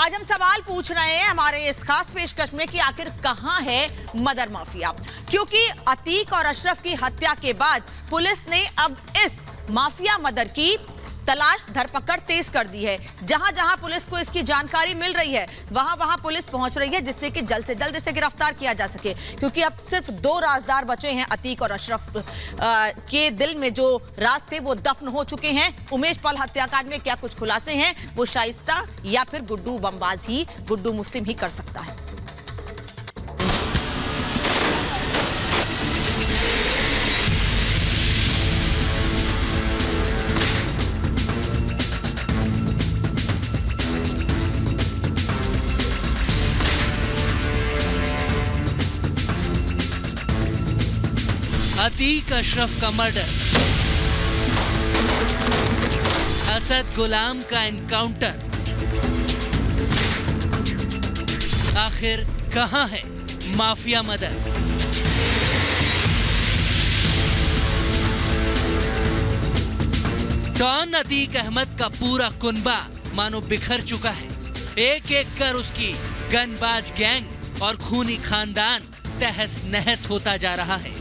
आज हम सवाल पूछ रहे हैं हमारे इस खास पेशकश में कि आखिर कहां है मदर माफिया, क्योंकि अतीक और अशरफ की हत्या के बाद पुलिस ने अब इस माफिया मदर की तलाश धरपकड़ तेज कर दी है। जहां जहां पुलिस को इसकी जानकारी मिल रही है वहां वहां पुलिस पहुंच रही है, जिससे कि जल्द से जल्द इसे गिरफ्तार किया जा सके, क्योंकि अब सिर्फ 2 राजदार बचे हैं। अतीक और अशरफ के दिल में जो राज थे वो दफन हो चुके हैं। उमेश पाल हत्याकांड में क्या कुछ खुलासे हैं, वो शाइस्ता या फिर गुड्डू बमबाज ही, गुड्डू मुस्लिम ही कर सकता है। अतीक अशरफ का मर्डर, असद गुलाम का एनकाउंटर, आखिर कहां है mafia mother? Don Atiq Ahmed का पूरा कुनबा मानो बिखर चुका है। एक एक कर उसकी गनबाज गैंग और खूनी खानदान तहस नहस होता जा रहा है।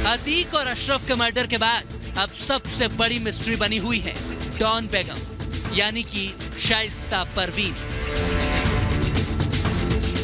अतीक और अशरफ के मर्डर के बाद अब सबसे बड़ी मिस्ट्री बनी हुई है डॉन बेगम, यानी कि शाइस्ता परवीन।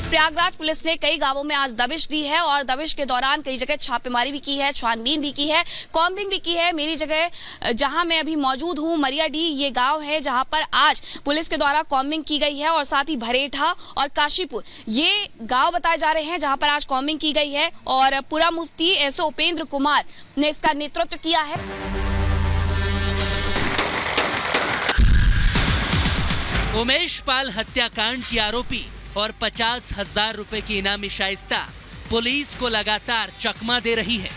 प्रयागराज पुलिस ने कई गांवों में आज दबिश दी है और दबिश के दौरान कई जगह छापेमारी भी की है, छानबीन भी की है, कॉम्बिंग भी की है। मेरी जगह जहां मैं अभी मौजूद हूं, मरियाडी, ये गांव है जहां पर आज पुलिस के द्वारा कॉम्बिंग की गई है, और साथ ही भरेठा और काशीपुर ये गांव बताए जा रहे हैं जहां पर आज कॉम्बिंग की गई है। और पूरा मुफ्ती एसओ उपेंद्र कुमार ने इसका नेतृत्व किया है। उमेश पाल हत्याकांड की आरोपी और 50,000 रुपए की इनामी शाइस्ता पुलिस को लगातार चकमा दे रही है।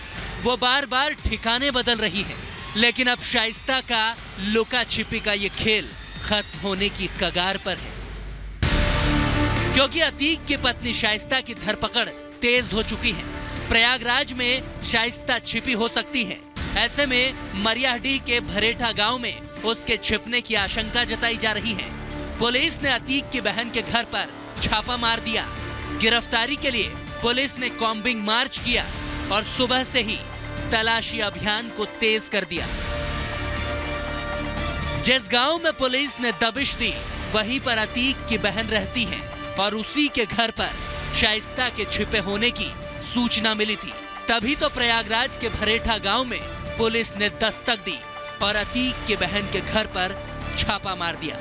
वो बार बार ठिकाने बदल रही है, लेकिन अब शाइस्ता का लुका छिपी का ये खेल खत्म होने की कगार पर है, क्योंकि अतीक की पत्नी शाइस्ता की धरपकड़ तेज हो चुकी है। प्रयागराज में शाइस्ता छिपी हो सकती है। ऐसे में मरियाडी के भरेठा गांव में उसके छिपने की आशंका जताई जा रही है। पुलिस ने अतीक की बहन के घर पर छापा मार दिया। गिरफ्तारी के लिए पुलिस ने कॉम्बिंग मार्च किया और सुबह से ही तलाशी अभियान को तेज कर दिया। जिस गांव में पुलिस ने दबिश दी वहीं पर अतीक की बहन रहती है और उसी के घर पर शाइस्ता के छिपे होने की सूचना मिली थी। तभी तो प्रयागराज के भरेठा गांव में पुलिस ने दस्तक दी और अतीक की बहन के घर पर छापा मार दिया।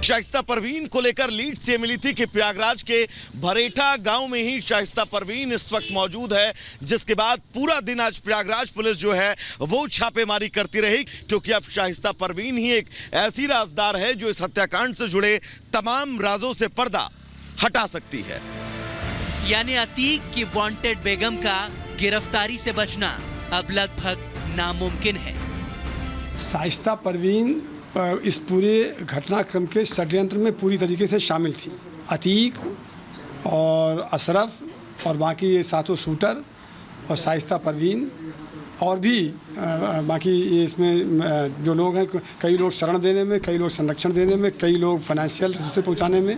शाइस्ता परवीन को लेकर लीड से मिली थी कि प्रयागराज के भरेठा गांव में ही शाइस्ता परवीन इस वक्त मौजूद है, जिसके बाद पूरा दिन आज प्रयागराज पुलिस जो है वो छापेमारी करती रही, क्योंकि अब शाइस्ता परवीन ही एक ऐसी राजदार है जो इस हत्याकांड से जुड़े तमाम राजों से पर्दा हटा सकती है। यानी अतीक की वांटेड बेगम का गिरफ्तारी से बचना अब लगभग नामुमकिन है। शाइस्ता परवीन इस पूरे घटनाक्रम के षड्यंत्र में पूरी तरीके से शामिल थी। अतीक और अशरफ और बाकी ये सातों शूटर और शाइस्ता परवीन और भी बाकी ये इसमें जो लोग हैं, कई लोग शरण देने में, कई लोग संरक्षण देने में, कई लोग फाइनेंशियल से पहुंचाने में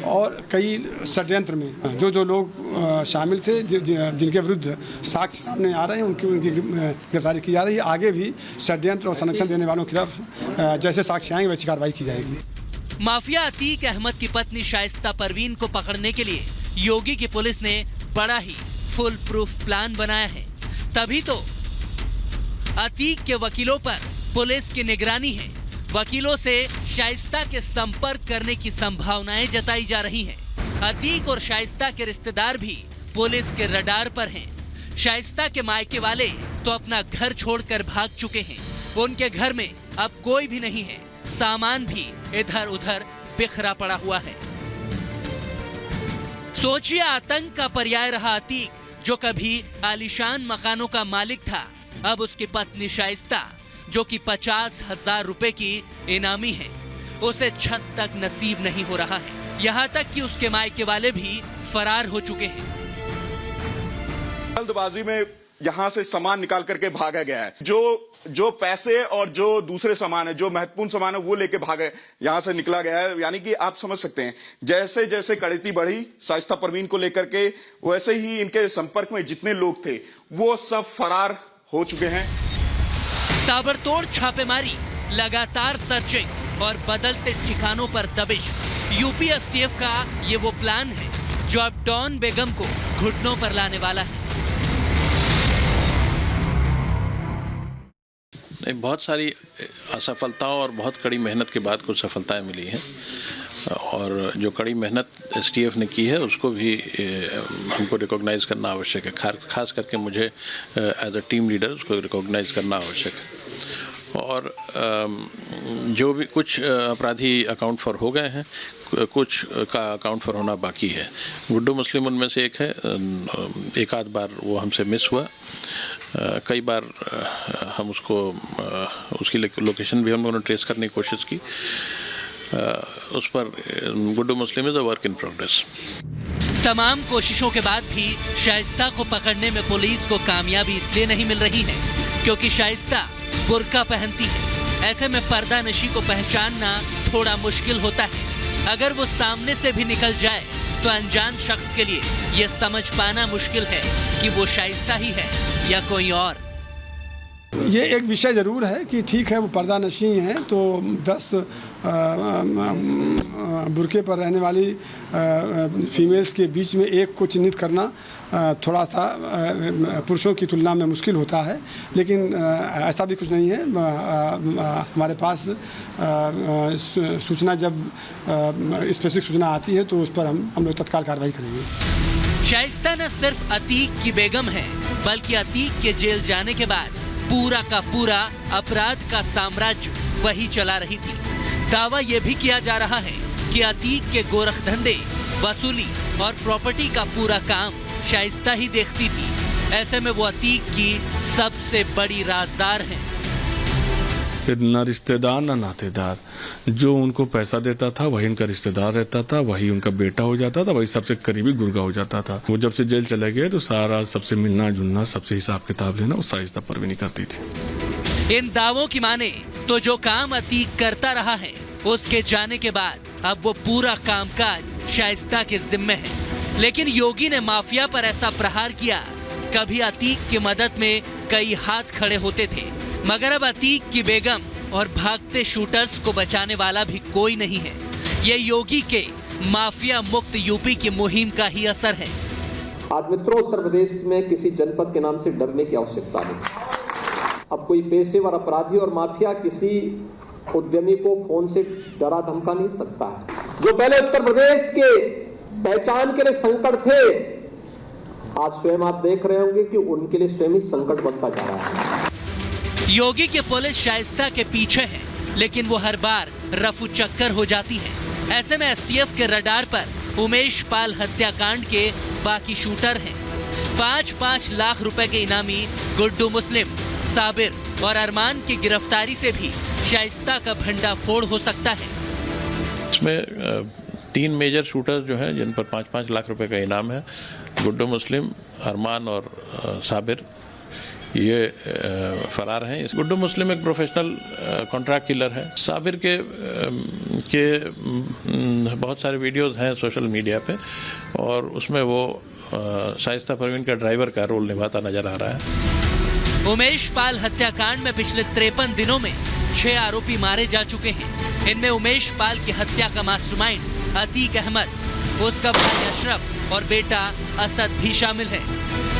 और कई षड्यंत्र में जो लोग शामिल थे, जिनके विरुद्ध साक्ष्य सामने आ रहे हैं उनकी गिरफ्तारी की जा रही है। आगे भी षड्यंत्र और संरक्षण देने वालों के खिलाफ जैसे साक्ष्य आएंगे वैसी कार्रवाई की जाएगी। माफिया अतीक अहमद की पत्नी शाइस्ता परवीन को पकड़ने के लिए योगी की पुलिस ने बड़ा ही फुल प्रूफ प्लान बनाया है। तभी तो अतीक के वकीलों पर पुलिस की निगरानी है। वकीलों से शाइस्ता के संपर्क करने की संभावनाएं जताई जा रही हैं। अतीक और शाइस्ता के रिश्तेदार भी पुलिस के रडार पर हैं। शाइस्ता के मायके वाले तो अपना घर छोड़कर भाग चुके हैं। उनके घर में अब कोई भी नहीं है, सामान भी इधर उधर बिखरा पड़ा हुआ है। सोचिए, आतंक का पर्याय रहा अतीक, जो कभी आलीशान मकानों का मालिक था, अब उसकी पत्नी शाइस्ता, जो कि 50,000 रुपए की इनामी है, उसे छत तक नसीब नहीं हो रहा है। यहाँ तक कि उसके मायके वाले भी फरार हो चुके हैं। जल्दबाजी में यहाँ से सामान निकाल करके भागा गया है। जो जो पैसे और जो दूसरे सामान है, जो महत्वपूर्ण सामान है, वो लेके भागे, यहां से निकला गया है। यानी कि आप समझ सकते हैं, जैसे जैसे कड़ीती बढ़ी शाइस्ता परवीन को लेकर के, वैसे ही इनके संपर्क में जितने लोग थे वो सब फरार हो चुके हैं। ताबड़तोड़ छापेमारी, लगातार सर्चिंग और बदलते ठिकानों पर दबिश। यूपी एसटीएफ का ये वो प्लान है जो अब डॉन बेगम को घुटनों पर लाने वाला है। बहुत सारी असफलताओं और बहुत कड़ी मेहनत के बाद कुछ सफलताएं मिली हैं, और जो कड़ी मेहनत एसटीएफ ने की है उसको भी हमको रिकॉग्नाइज करना आवश्यक है। खास करके मुझे एज अ टीम लीडर उसको रिकॉग्नाइज करना आवश्यक है। और जो भी कुछ अपराधी अकाउंट फॉर हो गए हैं, कुछ का अकाउंट फॉर होना बाकी है। गुड्डू मुस्लिम उनमें से एक है। एक आध बार वो हमसे मिस हुआ, कई बार हम उसकी लोकेशन भी हम लोगों ने ट्रेस करने की कोशिश की। उस पर Guddu Muslim is a work in progress. तमाम कोशिशों के बाद भी शाइस्ता को पकड़ने में पुलिस को कामयाबी इसलिए नहीं मिल रही है क्योंकि शाइस्ता बुर्का पहनती है। ऐसे में पर्दा नशी को पहचानना थोड़ा मुश्किल होता है। अगर वो सामने से भी निकल जाए तो अनजान शख्स के लिए ये समझ पाना मुश्किल है कि वो शाइस्ता ही है या कोई और। ये एक विषय ज़रूर है कि ठीक है वो पर्दा नशी हैं, तो 10 बुर्के पर रहने वाली फीमेल्स के बीच में एक को चिन्हित करना थोड़ा सा पुरुषों की तुलना में मुश्किल होता है, लेकिन ऐसा भी कुछ नहीं है। हमारे पास सूचना जब स्पेसिफिक सूचना आती है तो उस पर हम लोग तत्काल कार्रवाई करेंगे। शाइस्ता न सिर्फ अतीक की बेगम है, बल्कि अतीक के जेल जाने के बाद पूरा का पूरा अपराध का साम्राज्य वही चला रही थी। दावा यह भी किया जा रहा है कि अतीक के गोरख धंधे, वसूली और प्रॉपर्टी का पूरा काम शाइस्ता ही देखती थी। ऐसे में वो अतीक की सबसे बड़ी राजदार हैं। ना रिश्तेदार ना नातेदार, जो उनको पैसा देता था वही उनका रिश्तेदार रहता था, वही उनका बेटा हो जाता था, वही सबसे करीबी गुर्गा हो जाता था। वो जब से जेल चले गए तो सारा सबसे मिलना जुलना, सबसे हिसाब किताब लेना वो शाइस्ता परवीन करती थी। इन दावों की माने तो जो काम अतीक करता रहा है, उसके जाने के बाद अब वो पूरा कामकाज शाइस्ता के जिम्मे है। लेकिन योगी ने माफिया पर ऐसा प्रहार किया, कभी अतीक की मदद में कई हाथ खड़े होते थे, मगर अब अतीक की बेगम और भागते शूटर्स को बचाने वाला भी कोई नहीं है। ये योगी के माफिया मुक्त यूपी की मुहिम का ही असर है। आज मित्रों, उत्तर प्रदेश में किसी जनपद के नाम से डरने की आवश्यकता नहीं। अब कोई पेशेवर अपराधी और माफिया किसी उद्यमी को फोन से डरा धमका नहीं सकता है। जो पहले उत्तर प्रदेश के पहचान के लिए संकट थे, आज स्वयं आप देख रहे होंगे कि उनके लिए स्वयं ही संकट बनता जा रहा है। योगी की पुलिस शाइस्ता के पीछे है, लेकिन वो हर बार रफू चक्कर हो जाती है। ऐसे में एसटीएफ के रडार पर उमेश पाल हत्याकांड के बाकी शूटर हैं। 5-5 लाख रुपए के इनामी गुड्डू मुस्लिम, साबिर और अरमान की गिरफ्तारी से भी शाइस्ता का भंडाफोड़ हो सकता है। इसमें 3 मेजर शूटर्स जो हैं जिन पर 5-5 लाख रुपए का इनाम है, गुड्डू मुस्लिम, अरमान और साबिर, ये फरार हैं। गुड्डू मुस्लिम एक प्रोफेशनल कॉन्ट्रैक्ट किलर है। साबिर के बहुत सारे वीडियोस हैं सोशल मीडिया पे, और उसमें वो शाइस्ता परवीन का ड्राइवर का रोल निभाता नजर आ रहा है। उमेश पाल हत्याकांड में पिछले 53 दिनों में 6 आरोपी मारे जा चुके हैं। इनमें उमेश पाल की हत्या का मास्टरमाइंड अतीक अहमद, उसका भाई अशरफ और बेटा असद भी शामिल है।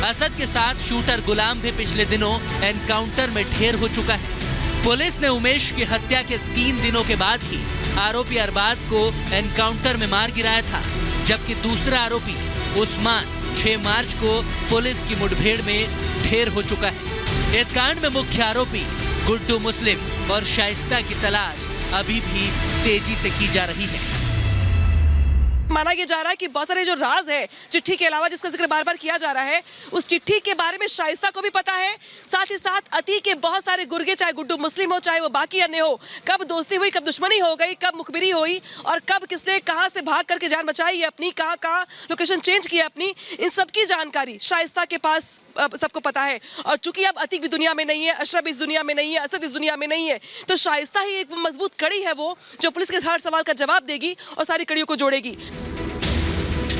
असद के साथ शूटर गुलाम भी पिछले दिनों एनकाउंटर में ढेर हो चुका है। पुलिस ने उमेश की हत्या के 3 दिनों के बाद ही आरोपी अरबाज को एनकाउंटर में मार गिराया था, जबकि दूसरा आरोपी उस्मान 6 मार्च को पुलिस की मुठभेड़ में ढेर हो चुका है। इस कांड में मुख्य आरोपी गुड्डू मुस्लिम और शाइस्ता की तलाश अभी भी तेजी से की जा रही है। 1 रही है। माना यह जा रहा है कि बहुत सारे जो राज है चिट्ठी के अलावा जिसका जिक्र बार बार किया जा रहा है, उस चिट्ठी के बारे में शाइस्ता को भी पता है, साथ ही साथ अतीक के बहुत सारे गुर्गे, चाहे गुड्डू मुस्लिम हो चाहे वो बाकी अन्य हो, कब दोस्ती हुई, कब दुश्मनी हो गई, कब मुखबिरी हुई और कब किसने कहां से भाग करके जान बचाई है अपनी, कहां लोकेशन चेंज की है अपनी, इन सब की जानकारी शाइस्ता के पास सबको पता है। और चूंकि अब अतीक भी दुनिया में नहीं है, अशरफ इस दुनिया में नहीं है, असद इस दुनिया में नहीं है, तो शाइस्ता ही एक मजबूत कड़ी है वो जो पुलिस के हर सवाल का जवाब देगी और सारी कड़ियों को जोड़ेगी।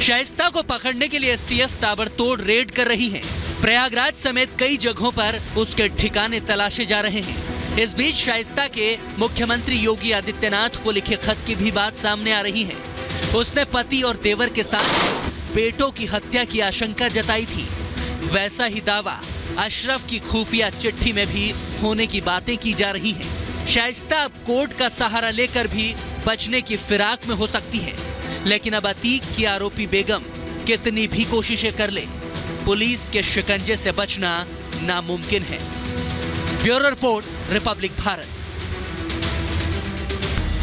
शाइस्ता को पकड़ने के लिए एसटीएफ ताबड़तोड़ रेड कर रही है। प्रयागराज समेत कई जगहों पर उसके ठिकाने तलाशे जा रहे हैं। इस बीच शाइस्ता के मुख्यमंत्री योगी आदित्यनाथ को लिखे खत की भी बात सामने आ रही है। उसने पति और देवर के साथ बेटों की हत्या की आशंका जताई थी। वैसा ही दावा अशरफ की खुफिया चिट्ठी में भी होने की बातें की जा रही हैं। शाइस्ता अब कोर्ट का सहारा लेकर भी बचने की फिराक में हो सकती है, लेकिन अब अतीक की आरोपी बेगम कितनी भी कोशिशें कर ले, पुलिस के शिकंजे से बचना नामुमकिन है। Bureau report, Republic Bharat.